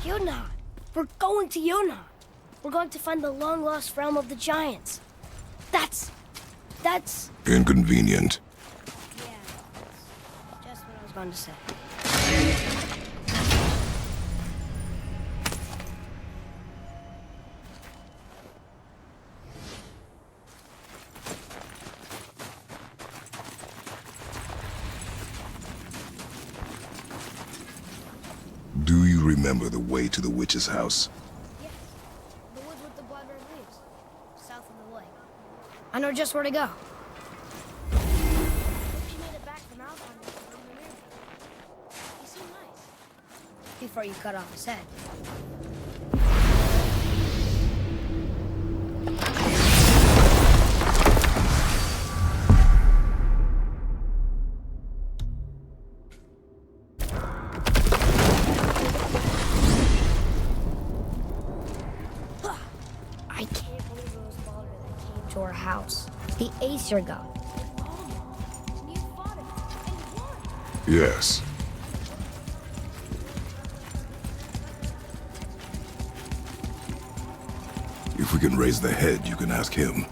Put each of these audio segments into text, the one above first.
Yuna! We're going to Yuna! We're going to find the long-lost realm of the giants. That's... Inconvenient. Yeah, that's just what I was going to say. Do you remember the way to the witch's house? Yes, the woods with the blood red leaves, south of the lake. I know just where to go. She made it back from Alpine when we were near them. He seemed nice. Before you cut off his head. I can't believe it was Baldur that came to our house. The Aesir god. And you fought him, and won. Yes. If we can raise the head, you can ask him.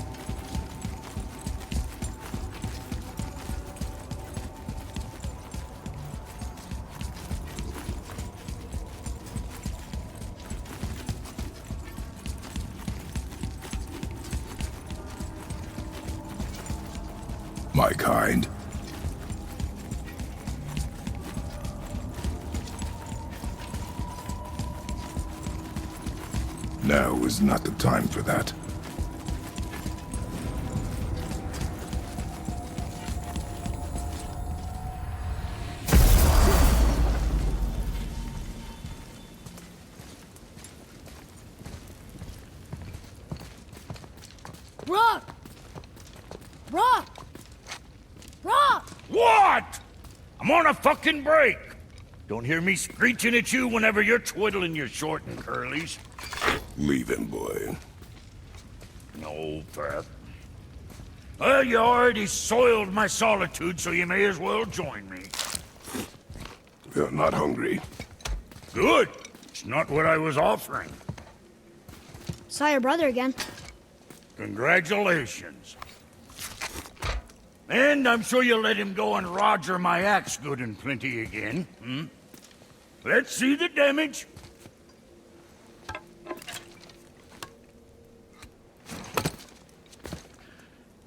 My kind. Now is not the time for that. Rock! Rock! Rock! What? I'm on a fucking break. Don't hear me screeching at you whenever you're twiddling your short and curlies. Leave him, boy. No, Pat. Well, you already soiled my solitude, so you may as well join me. You're not hungry. Good. It's not what I was offering. Saw your brother again. Congratulations. And I'm sure you'll let him go and roger my axe good and plenty again, hmm? Let's see the damage.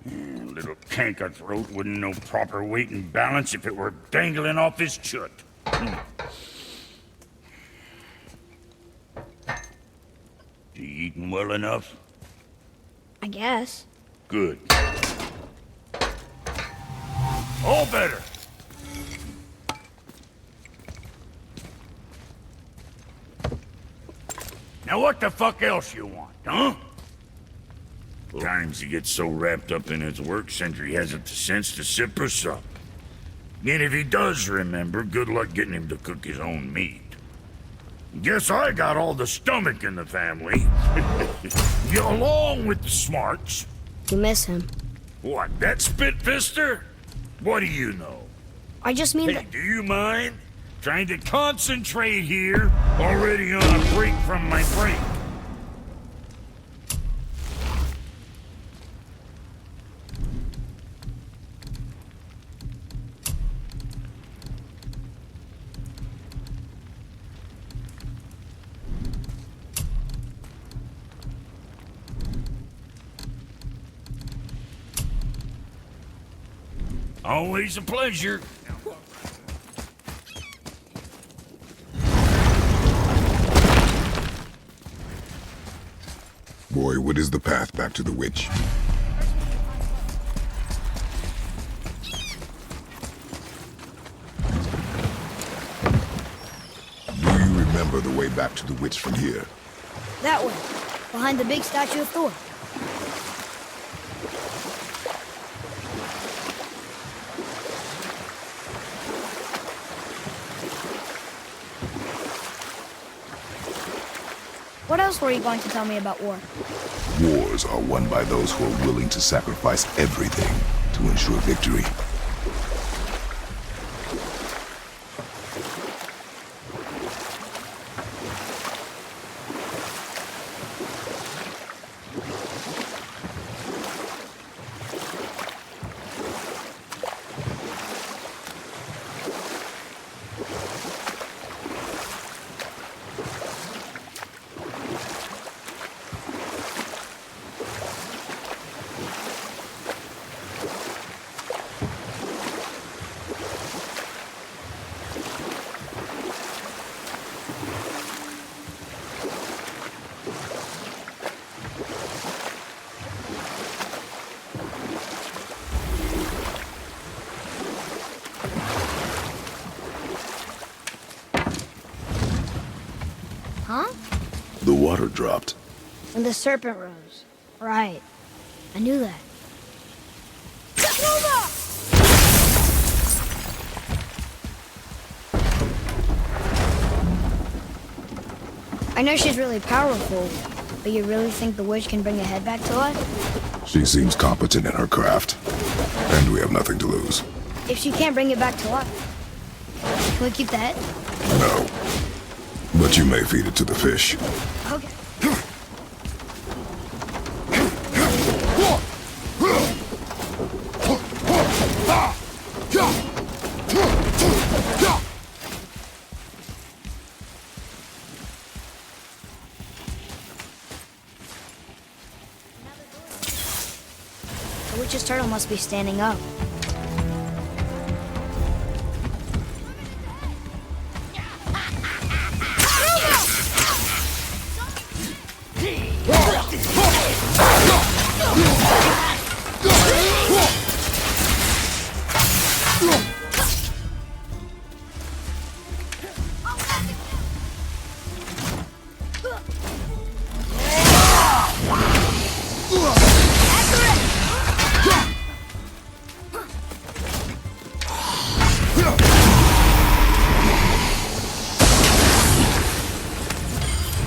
Little canker throat wouldn't know proper weight and balance if it were dangling off his chut. You eating well enough? I guess. Good. All better. Now what the fuck else you want, huh? Times he gets so wrapped up in his work, Sentry hasn't the sense to sip or sup. And if he does remember, good luck getting him to cook his own meat. Guess I got all the stomach in the family. You along with the smarts. You miss him. What, that spit-fister? What do you know? I just mean Hey, that... do you mind? Trying to concentrate here, already on a break from my break. Always a pleasure. Boy, what is the path back to the witch? Do you remember the way back to the witch from here? That way, behind the big statue of Thor. What else were you going to tell me about war? Wars are won by those who are willing to sacrifice everything to ensure victory. Huh? The water dropped. When the serpent rose. Right. I knew that. I know she's really powerful, but you really think the witch can bring a head back to life? She seems competent in her craft, and we have nothing to lose. If she can't bring it back to life, can we keep the head? No. But you may feed it to the fish. Okay. The witch's turtle must be standing up.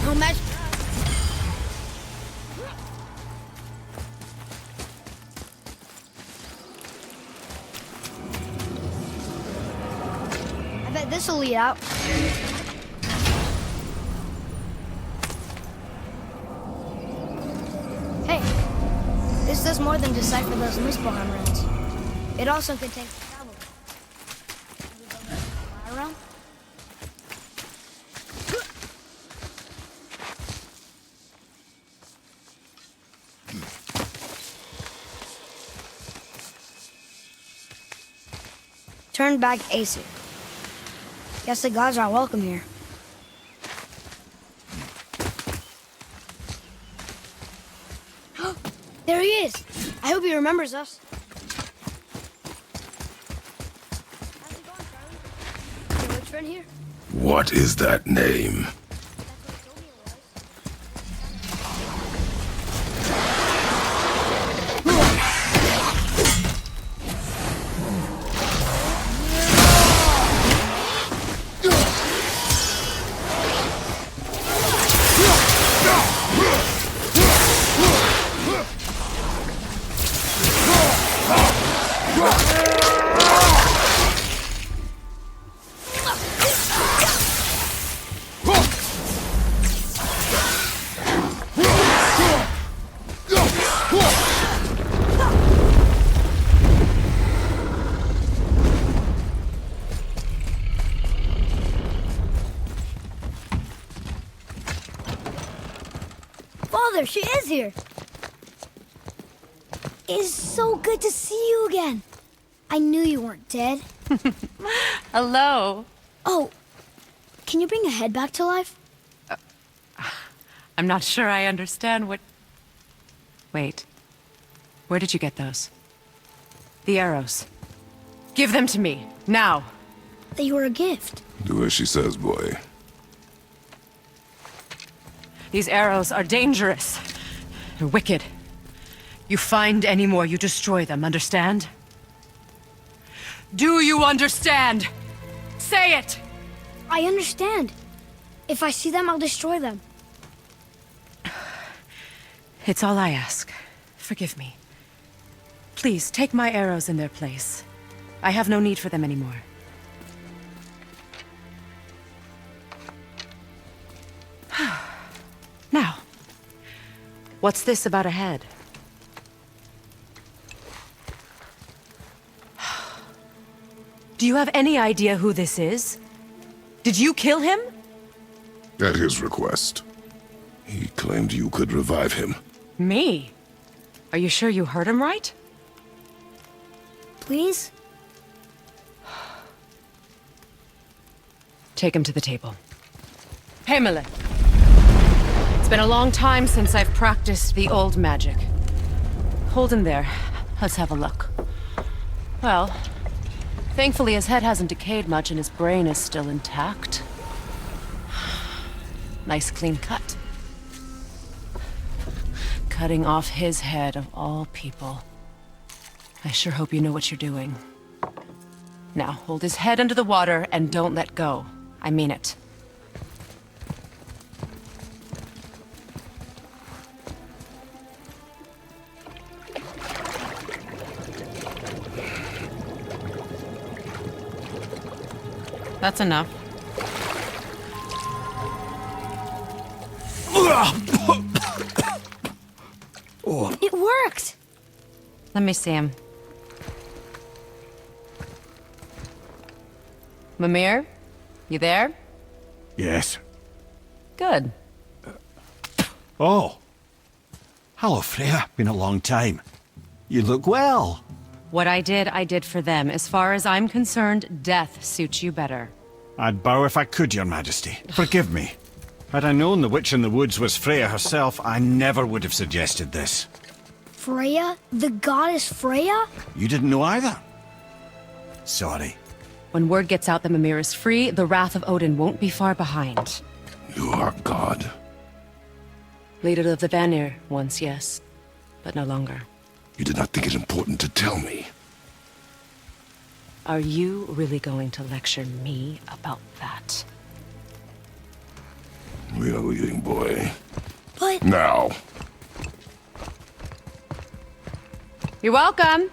No match. I bet this'll lead out. Hey, this does more than decipher those Muspelheim runes. It also contains travel. Around? Turn back Aesir. Guess the gods aren't welcome here. There he is! I hope he remembers us. How's it going, Charlie? Your witch friend here? What is that name? That's what he told me it was. Father, she is here. It is so good to see you again. I knew you weren't dead. Hello. Oh, can you bring a head back to life? I'm not sure I understand what... Wait. Where did you get those? The arrows. Give them to me, now. They were a gift. Do as she says, boy. These arrows are dangerous. They're wicked. You find any more, you destroy them, understand? Do you understand? Say it! I understand. If I see them, I'll destroy them. It's all I ask. Forgive me. Please, take my arrows in their place. I have no need for them anymore. Now, what's this about a head? Do you have any idea who this is? Did you kill him? At his request. He claimed you could revive him. Me? Are you sure you heard him right? Please? Take him to the table. Pamela. It's been a long time since I've practiced the old magic. Hold him there. Let's have a look. Well, thankfully his head hasn't decayed much and his brain is still intact. Nice clean cut. Cutting off his head of all people. I sure hope you know what you're doing. Now, hold his head under the water and don't let go. I mean it. That's enough. It worked! Let me see him. Mimir? You there? Yes. Good. Oh. Hello, Freya. Been a long time. You look well. What I did for them. As far as I'm concerned, death suits you better. I'd bow if I could, Your Majesty. Forgive me. Had I known the witch in the woods was Freya herself, I never would have suggested this. Freya? The goddess Freya? You didn't know either? Sorry. When word gets out that Mimir is free, the wrath of Odin won't be far behind. You are God. Leader of the Vanir, once yes, but no longer. You did not think it important to tell me. Are you really going to lecture me about that? We are leaving, boy. But... Now. You're welcome!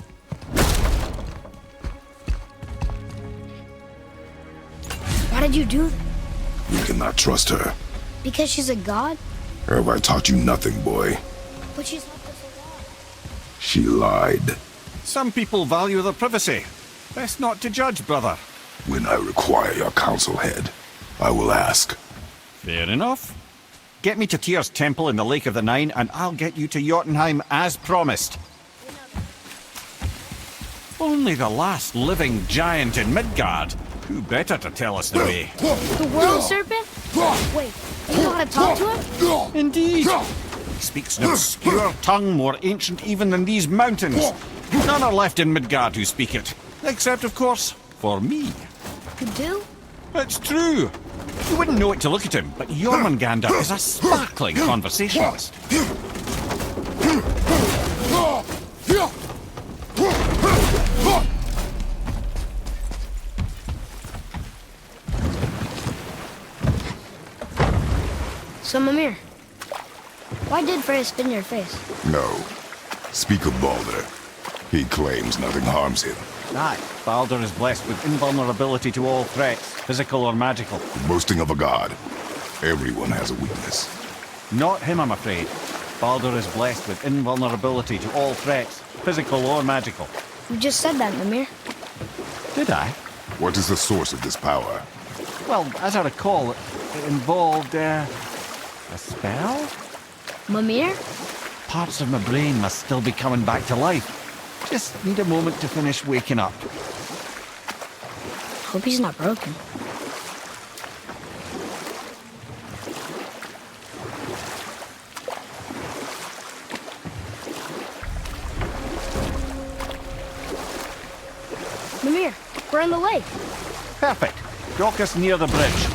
Why did you do that? You cannot trust her. Because she's a god? Have I taught you nothing, boy? But she's not just a god. She lied. Some people value their privacy. Best not to judge, brother. When I require your council head, I will ask. Fair enough. Get me to Tyr's temple in the Lake of the Nine, and I'll get you to Jotunheim as promised. Only the last living giant in Midgard. Who better to tell us the way? The world serpent? Wait, you know how to talk to him? Indeed. He speaks an obscure tongue more ancient even than these mountains. None are left in Midgard who speak it. Except, of course, for me. You do? It's true. You wouldn't know it to look at him, but Jormungandr is a sparkling conversationalist. So, Mimir, why did Freya spin your face? No. Speak of Baldur. He claims nothing harms him. Aye, Baldur is blessed with invulnerability to all threats, physical or magical. Boasting of a god. Everyone has a weakness. Not him, I'm afraid. Baldur is blessed with invulnerability to all threats, physical or magical. You just said that, Mimir. Did I? What is the source of this power? Well, as I recall, it involved, a spell? Mimir? Parts of my brain must still be coming back to life. Just need a moment to finish waking up. Hope he's not broken. Mimir, we're in the lake. Perfect. Dock us near the bridge.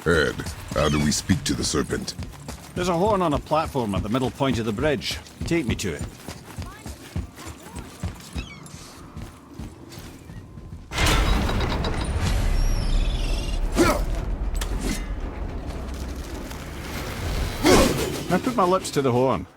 Ed, how do we speak to the serpent? There's a horn on a platform at the middle point of the bridge. Take me to it. I put my lips to the horn.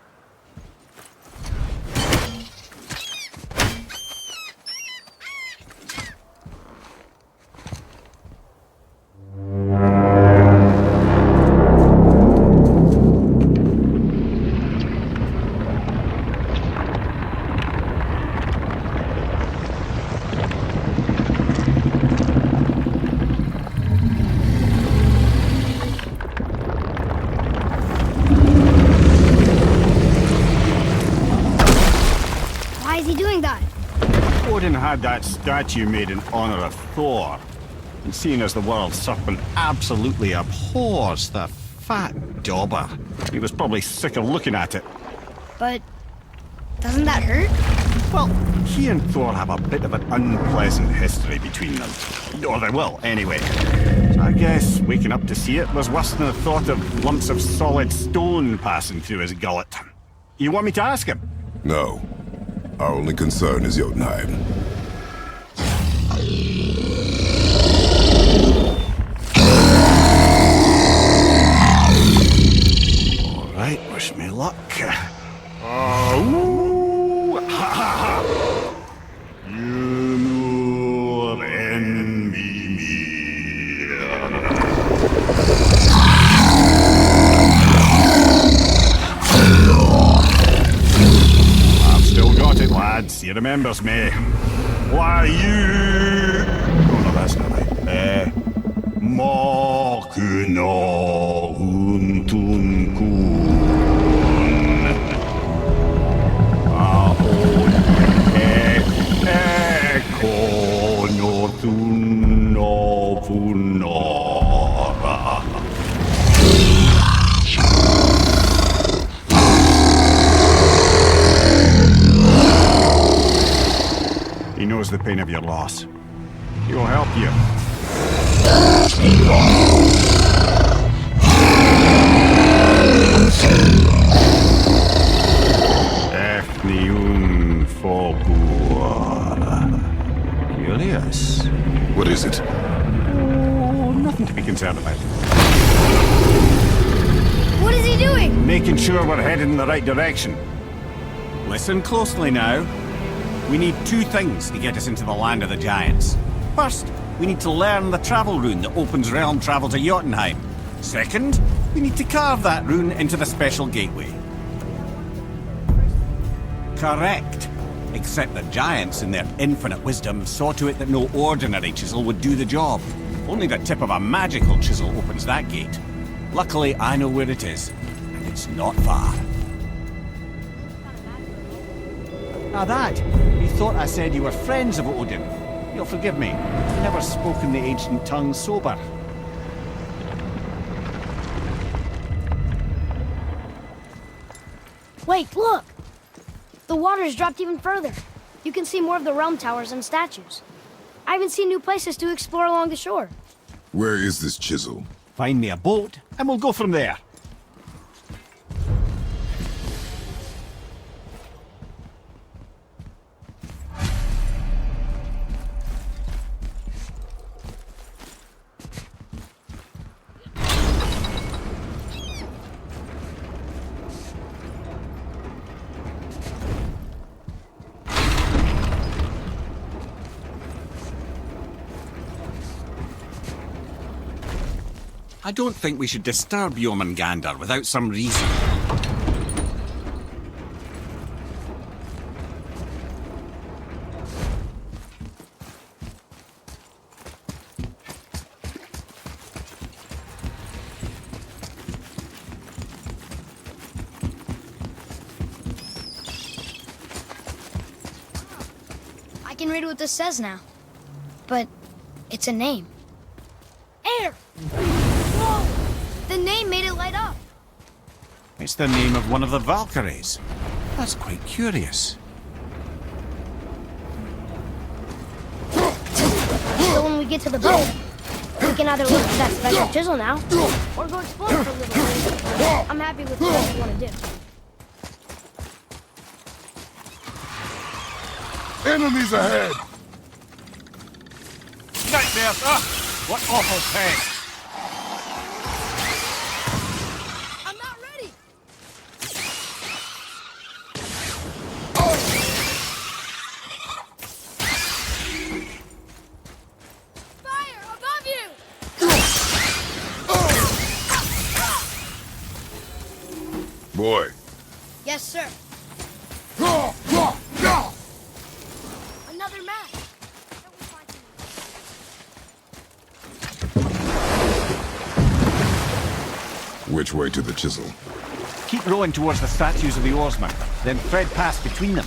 Why is he doing that? Odin had that statue made in honor of Thor. And seeing as the world serpent absolutely abhors the fat dauber, he was probably sick of looking at it. But doesn't that hurt? Well, he and Thor have a bit of an unpleasant history between them. Or they will, anyway. So I guess waking up to see it was worse than the thought of lumps of solid stone passing through his gullet. You want me to ask him? No. Our only concern is Jotunheim. All right, wish me luck. Ooh, ha, ha, ha. You more envy me. I've still got it, lads. He remembers me. Why you? Oh no, that's not right. Mokuno Huntunkun. He knows the pain of your loss. He will help you. Efniun Fogua. Curious. What is it? Oh, nothing to be concerned about. What is he doing? Making sure we're headed in the right direction. Listen closely now. We need two things to get us into the land of the giants. First, we need to learn the travel rune that opens realm travel to Jotunheim. Second, we need to carve that rune into the special gateway. Correct. Except the giants, in their infinite wisdom, saw to it that no ordinary chisel would do the job. Only the tip of a magical chisel opens that gate. Luckily, I know where it is, and it's not far. Now that, you thought I said you were friends of Odin. You'll forgive me. I've never spoken the ancient tongue sober. Wait, look! The water's dropped even further. You can see more of the realm towers and statues. I even see new places to explore along the shore. Where is this chisel? Find me a boat, and we'll go from there. I don't think we should disturb Jormungandr without some reason. I can read what this says now. But it's a name. Air! Whoa! The name made it light up. It's the name of one of the Valkyries. That's quite curious. So when we get to the boat, we can either look at that special chisel now, or go explore for a little bit. I'm happy with whatever you want to do. Enemies ahead! Nightmares! Ah! What awful pain! I'm not ready! Fire above you! Boy. Yes, sir. Another match. Which way to the chisel? Keep rowing towards the statues of the oarsmen, then thread past between them.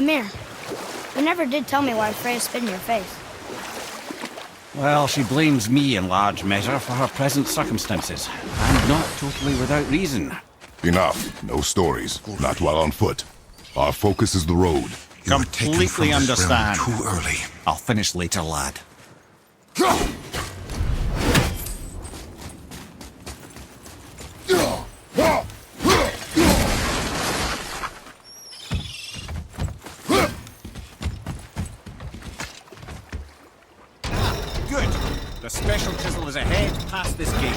Mimir, you never did tell me why Freya spit in your face. Well, she blames me in large measure for her present circumstances, and not totally without reason. Enough. No stories. Not while on foot. Our focus is the road. Completely understand. Too early. I'll finish later, lad. Good. The special chisel is ahead past this gate.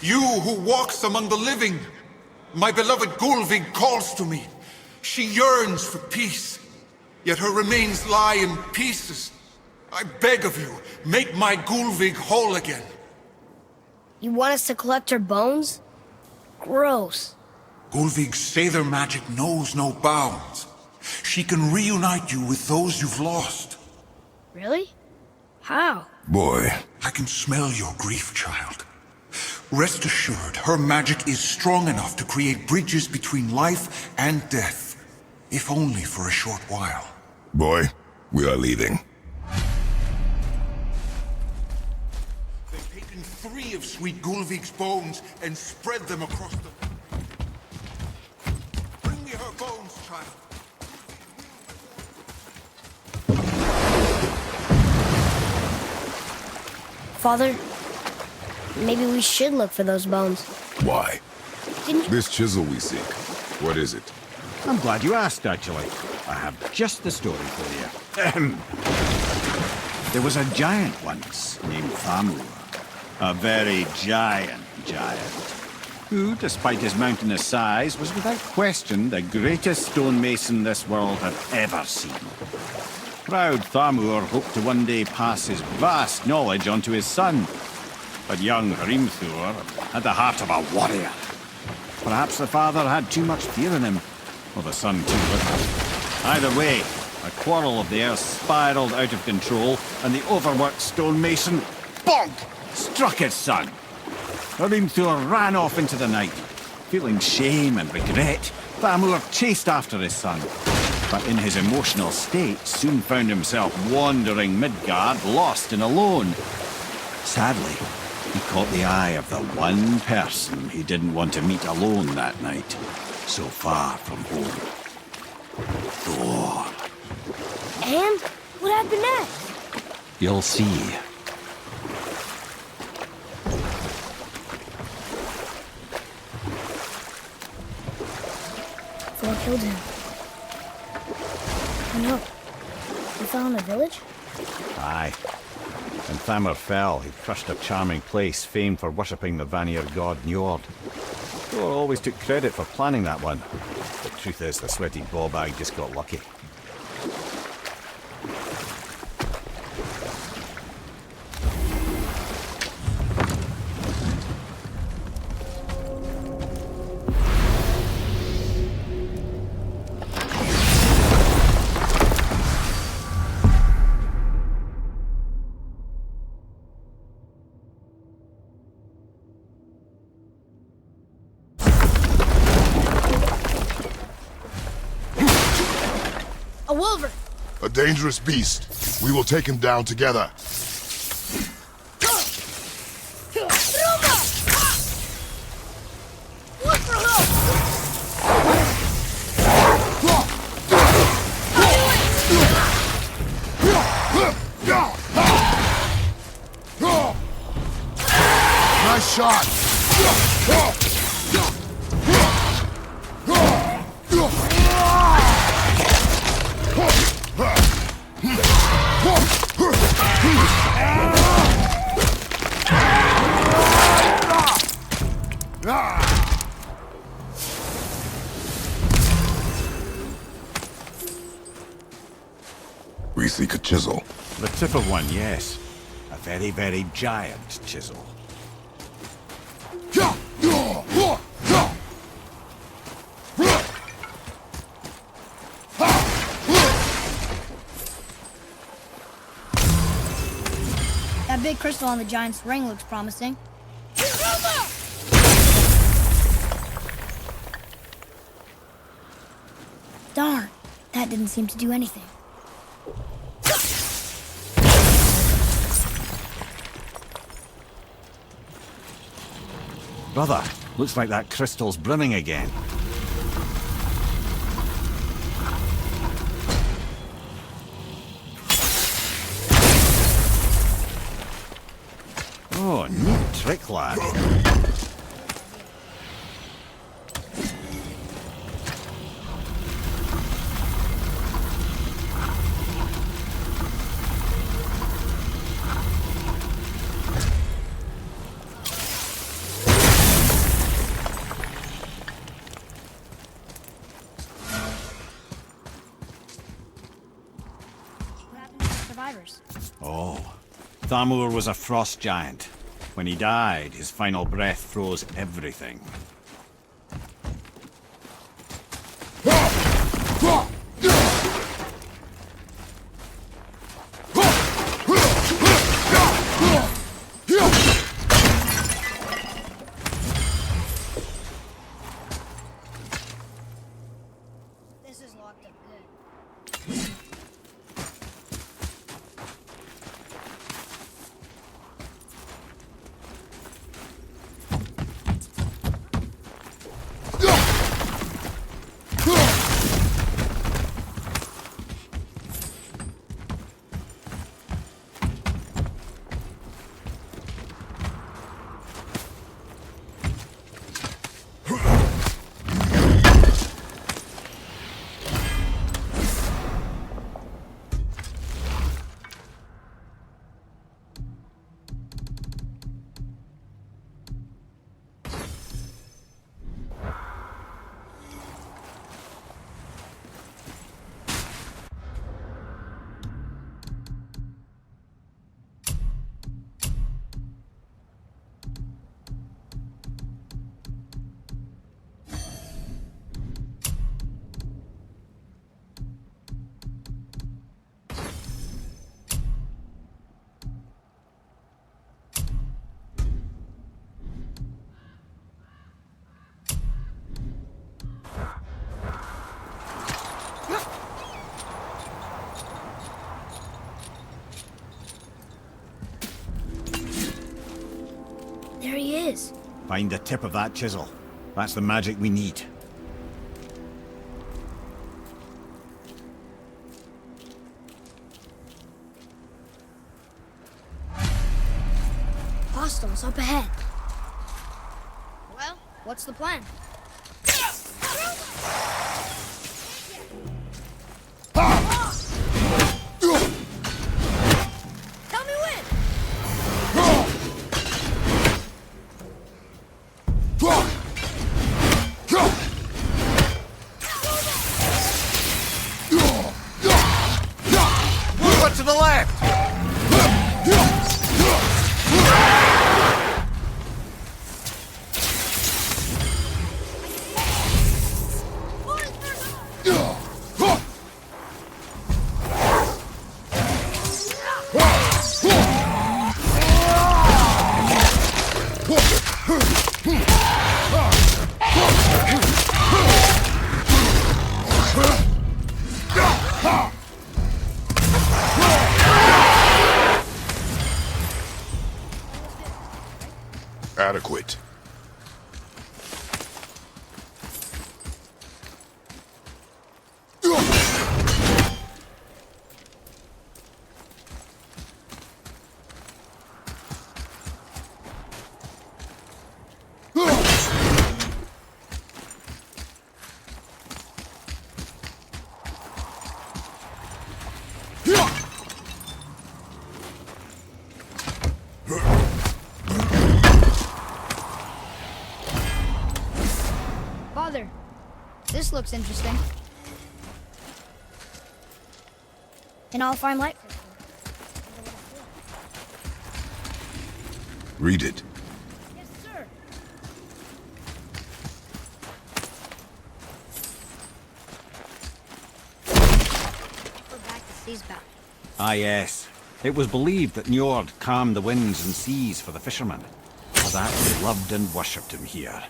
You who walks among the living, my beloved Gulvig calls to me. She yearns for peace, yet her remains lie in pieces. I beg of you, make my Gulvig whole again. You want us to collect her bones? Gross. Gulvig's Sather magic knows no bounds. She can reunite you with those you've lost. Really? How? Boy. I can smell your grief, child. Rest assured, her magic is strong enough to create bridges between life and death, if only for a short while. Boy, we are leaving. They've taken 3 of sweet Gulvig's bones and spread them across the... Bring me her bones, child. Father, maybe we should look for those bones. Why? Didn't you... This chisel we seek. What is it? I'm glad you asked, actually. I have just the story for you. There was a giant once named Thamur. A very giant, who, despite his mountainous size, was without question the greatest stonemason this world had ever seen. Proud Thamur hoped to one day pass his vast knowledge on to his son. But young Hrimthur had the heart of a warrior. Perhaps the father had too much fear in him, or the son too little. Either way, a quarrel of theirs spiraled out of control, and the overworked stonemason, bonk, struck his son. Hrimthur ran off into the night. Feeling shame and regret, Thamur chased after his son. But in his emotional state, soon found himself wandering Midgard, lost and alone. Sadly, he caught the eye of the one person he didn't want to meet alone that night, so far from home. Thor. And? What happened next? You'll see. Thor killed him. Oh no. We fell in a village? Aye. When Thamur fell, he crushed a charming place famed for worshipping the Vanir god Njord. Thor always took credit for planning that one. The truth is, the sweaty ballbag just got lucky. A wolverine! A dangerous beast. We will take him down together. Look for help! Nice shot! We seek a chisel. The tip of one, yes. A very, very giant chisel. That big crystal on the giant's ring looks promising. Darn, that didn't seem to do anything. Brother, looks like that crystal's brimming again. Oh, neat trick, lad. Oh, Thamur was a frost giant. When he died, his final breath froze everything. This is locked up good. There he is. Find the tip of that chisel. That's the magic we need. Hostiles up ahead. Well, what's the plan? Tell me when! Move it to the left! Adequate. This looks interesting. An all-fine light crystal. Read it. Yes, sir. We're back to seas bound. Ah, yes. It was believed that Njord calmed the winds and seas for the fishermen. For that, they loved and worshipped him here.